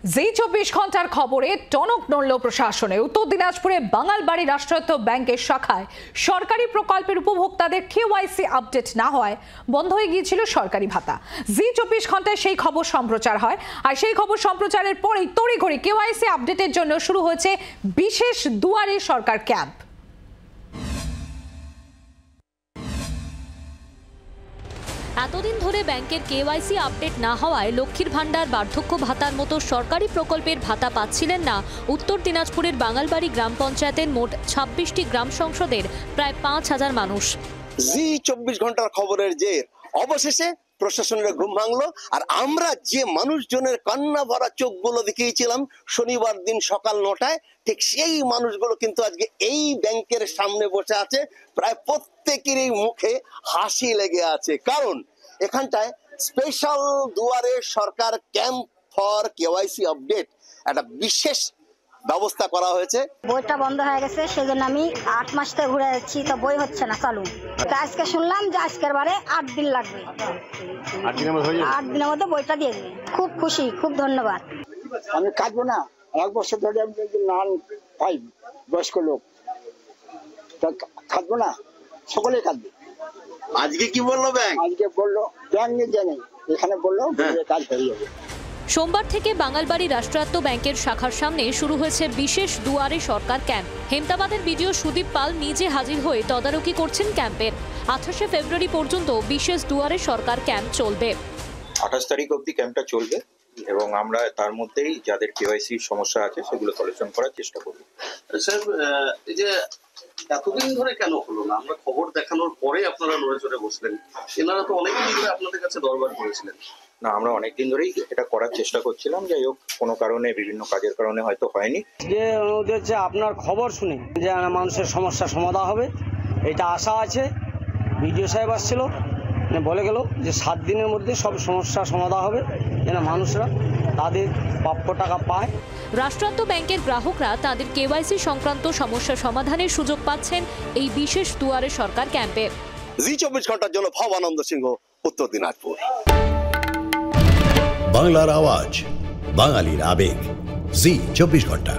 জি 24 ঘন্টার খবরে টনক নড়ল প্রশাসনে। উত্তর দিনাজপুরে বাঙালবাড়ি রাষ্ট্রায়ত্ত ব্যাংকের শাখায় সরকারি প্রকল্পের উপভোক্তাদের কেওয়াইসি আপডেট না হওয়ায় বন্ধ হয়ে গিয়েছিল সরকারি ভাতা। জি 24 ঘন্টায় সেই খবর সম্প্রচার হয়, আর সেই খবর সম্প্রচারের পরেই তড়িঘড়ি কেওয়াইসি আপডেটের জন্য শুরু হয়েছে বিশেষ দুয়ারে সরকার ক্যাম্প। এতদিন ধরে ব্যাংকের কেওয়াইসি আপডেট না হওয়ায় লক্ষ্মীর ভান্ডার, বার্ধক্য ভাতার মতো সরকারি প্রকল্পের ভাতা পাচ্ছিলেন না উত্তর দিনাজপুরের বাঙালবাড়ি গ্রাম পঞ্চায়েতের মোট ২৬টি গ্রাম সংসদের প্রায় ৫,০০০ মানুষ। জি ২৪ ঘন্টার খবরের জের অবশেষে প্রশাসনের ঘুম ভাঙলো, আর আমরা যে মানুষজনের কান্না ভরা চোখগুলো দেখিয়েছিলাম শনিবার দিন সকাল ৯টায়, ঠিক সেই মানুষগুলো কিন্তু আজকে এই ব্যাংকের সামনে বসে আছে। প্রায় প্রত্যেকেরই মুখে হাসি লেগে আছে, কারণ এখানটায় স্পেশাল দুয়ারে সরকার ক্যাম্প ফর কেওয়াইসি আপডেট একটা বিশেষ ব্যবস্থা করা হয়েছে। বইটা বন্ধ হয়ে গেছে, সেজন্য আমি ৮ মাস থেকে ঘুরে যাচ্ছি, তো বই হচ্ছে না চালু। আজকে শুনলাম যে আজকের বারে ৮ দিন লাগবে, ৮ দিনের মধ্যে বইটা দিয়ে দেবে। খুব খুশি, খুব ধন্যবাদ। আমি কাঁদবো না, ১ বছর ধরে আমি নান পাই, বয়স্ক লোক, কাঁদবো না, সকলেই কাঁদবে। আজকে কি বললো ব্যাংক? আজকে বললো ব্যাংক জানে, এখানে বললো কাজ হয়ে যাবে। সোমবার থেকে বাঙালবাড়ি রাষ্ট্রায়ত্ত ব্যাংকের শাখার সামনে শুরু হয়েছে বিশেষ দুয়ারে সরকার ক্যাম্প। হেমতাবাদের বিডিও সুদীপ পাল নিজে হাজির হয়ে তদারকি করছেন ক্যাম্পের। ২৮শে ফেব্রুয়ারি পর্যন্ত বিশেষ দুয়ারে সরকার ক্যাম্প চলবে। ২৮ তারিখ অবধি ক্যাম্পটা চলবে এবং আমরা তার মধ্যেই যাদের কেওয়াইসি সমস্যা আছে সেগুলো সলিউশন করার চেষ্টা করব। স্যার, এই যে এতদিন ধরে কেন হলো না? আমরা খবর দেখানোর পরে আপনারা নড়ে চড়ে বসলেন, এনারা তো অনেকদিন ধরে আপনাদের কাছে দরবার করেছিলেন। না, আমরা অনেকদিন ধরেই এটা করার চেষ্টা করছিলাম, যাই হোক কোনো কারণে, বিভিন্ন কাজের কারণে হয়তো হয়নি। যে হচ্ছে আপনার খবর শুনে যে মানুষের সমস্যার সমাধান হবে, এটা আশা আছে। বিডিও সাহেব আসছিল, বলে গেল যে ৭ দিনের মধ্যে সব সমস্যার সমাধান হবে, যেন মানুষরা তাদের প্রাপ্য টাকা পায়। রাষ্ট্রায়ত্ত ব্যাংকের গ্রাহকরা তাদের কেওয়াইসি সংক্রান্ত সমস্যা সমাধানের সুযোগ পাচ্ছেন এই বিশেষ দুয়ারে সরকার ক্যাম্পে। জি ২৪ ঘন্টার জন্য ভবানন্দ সিংহ, উত্তর দিনাজপুর। বাংলার আওয়াজ, বাঙালির আবেগ, জি ২৪ ঘন্টা।